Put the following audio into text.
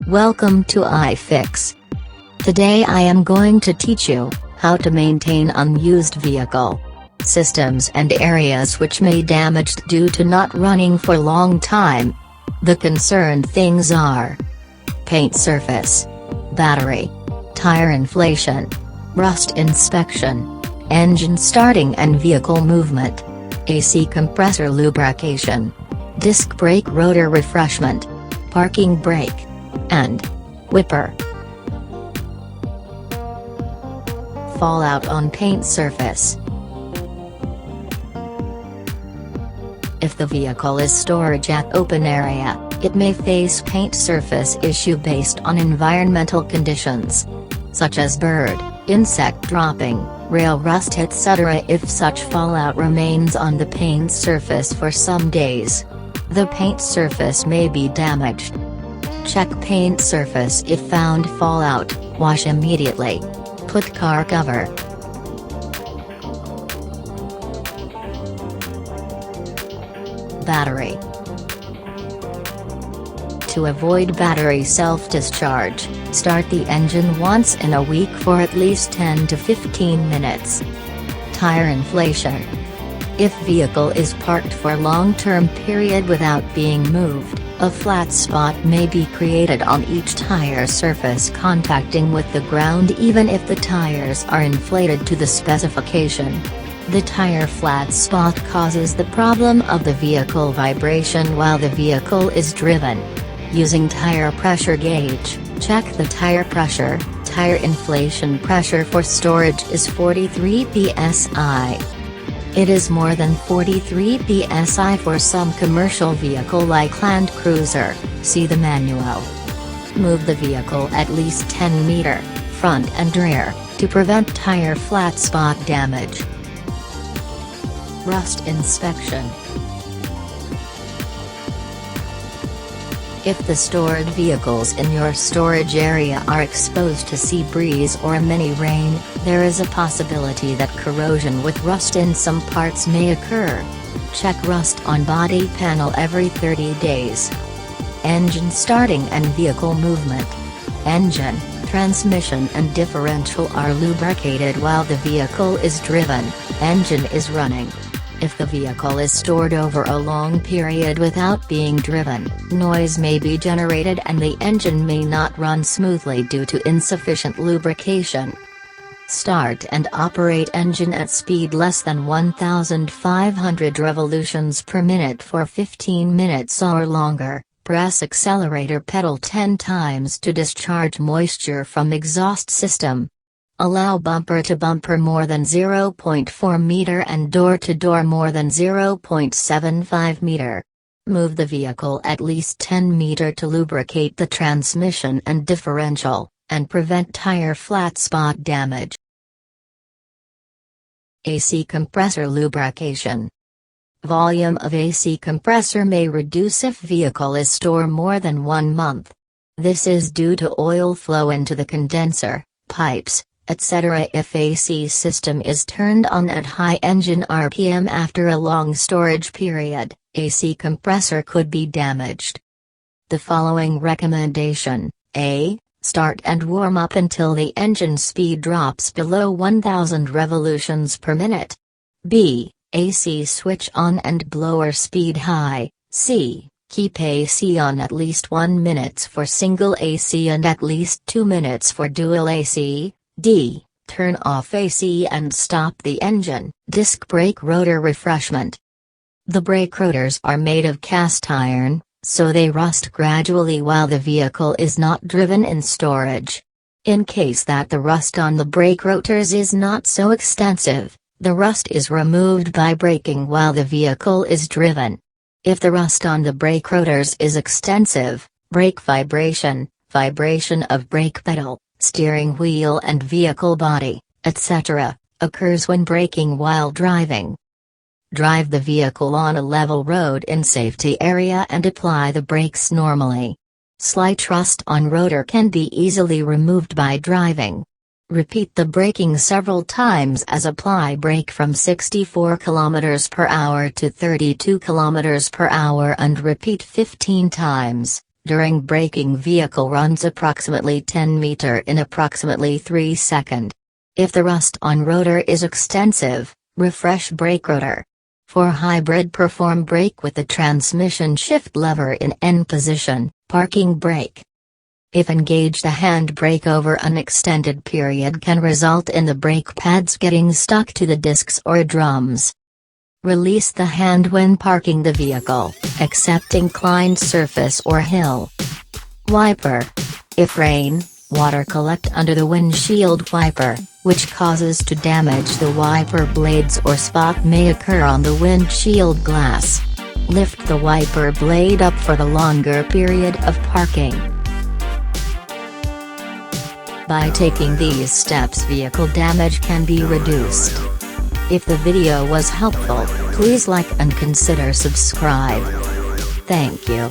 Welcome to iFiX. Today I am going to teach you how to maintain unused vehicle systems and areas which may damaged due to not running for long time. The concerned things are paint surface, battery, tire inflation, rust inspection, engine starting and vehicle movement, AC compressor lubrication, disc brake rotor refreshment, parking brake, and whipper. Fallout on paint surface. If the vehicle is stored at open area, it may face paint surface issue based on environmental conditions, such as bird, insect dropping, rail rust etc. If such fallout remains on the paint surface for some days, the paint surface may be damaged. Check paint surface if found fallout, wash immediately. Put car cover. Battery. To avoid battery self-discharge, start the engine once in a week for at least 10 to 15 minutes. Tire inflation. If vehicle is parked for long-term period without being moved, a flat spot may be created on each tire surface contacting with the ground even if the tires are inflated to the specification. The tire flat spot causes the problem of the vehicle vibration while the vehicle is driven. Using tire pressure gauge, check the tire pressure. Tire inflation pressure for storage is 43 psi. It is more than 43 psi for some commercial vehicle like Land Cruiser, see the manual. Move the vehicle at least 10 meter, front and rear, to prevent tire flat spot damage. Rust inspection. If the stored vehicles in your storage area are exposed to sea breeze or many rain, there is a possibility that corrosion with rust in some parts may occur. Check rust on body panel every 30 days. Engine starting and vehicle movement. Engine, transmission and differential are lubricated while the vehicle is driven, engine is running. If the vehicle is stored over a long period without being driven, noise may be generated and the engine may not run smoothly due to insufficient lubrication. Start and operate engine at speed less than 1,500 revolutions per minute for 15 minutes or longer. Press accelerator pedal 10 times to discharge moisture from exhaust system. Allow bumper to bumper more than 0.4 meter and door to door more than 0.75 meter. Move the vehicle at least 10 meter to lubricate the transmission and differential, and prevent tire flat spot damage. AC compressor lubrication. Volume of AC compressor may reduce if vehicle is stored more than 1 month. This is due to oil flow into the condenser, pipes, etc. If AC system is turned on at high engine RPM after a long storage period, AC compressor could be damaged. The following recommendation: A. Start and warm up until the engine speed drops below 1000 revolutions per minute. B. AC switch on and blower speed high. C. Keep AC on at least 1 minute for single AC and at least 2 minutes for dual AC. D. Turn off AC and stop the engine. Disc brake rotor refreshment. The brake rotors are made of cast iron, so they rust gradually while the vehicle is not driven in storage. In case that the rust on the brake rotors is not so extensive, the rust is removed by braking while the vehicle is driven. If the rust on the brake rotors is extensive, brake vibration of brake pedal, steering wheel and vehicle body, etc., occurs when braking while driving. Drive the vehicle on a level road in safety area and apply the brakes normally. Slight rust on rotor can be easily removed by driving. Repeat the braking several times as apply brake from 64 km per hour to 32 km per hour and repeat 15 times. During braking, vehicle runs approximately 10 meter in approximately 3 seconds. If the rust on rotor is extensive, refresh brake rotor. For hybrid, perform brake with the transmission shift lever in N position, parking brake. If engage, the hand brake over an extended period can result in the brake pads getting stuck to the discs or drums. Release the hand when parking the vehicle, except inclined surface or hill. Wiper. If rain, water collect under the windshield wiper, which causes to damage the wiper blades, or spot may occur on the windshield glass. Lift the wiper blade up for the longer period of parking. By taking these steps, vehicle damage can be reduced. If the video was helpful, please like and consider subscribe. Thank you.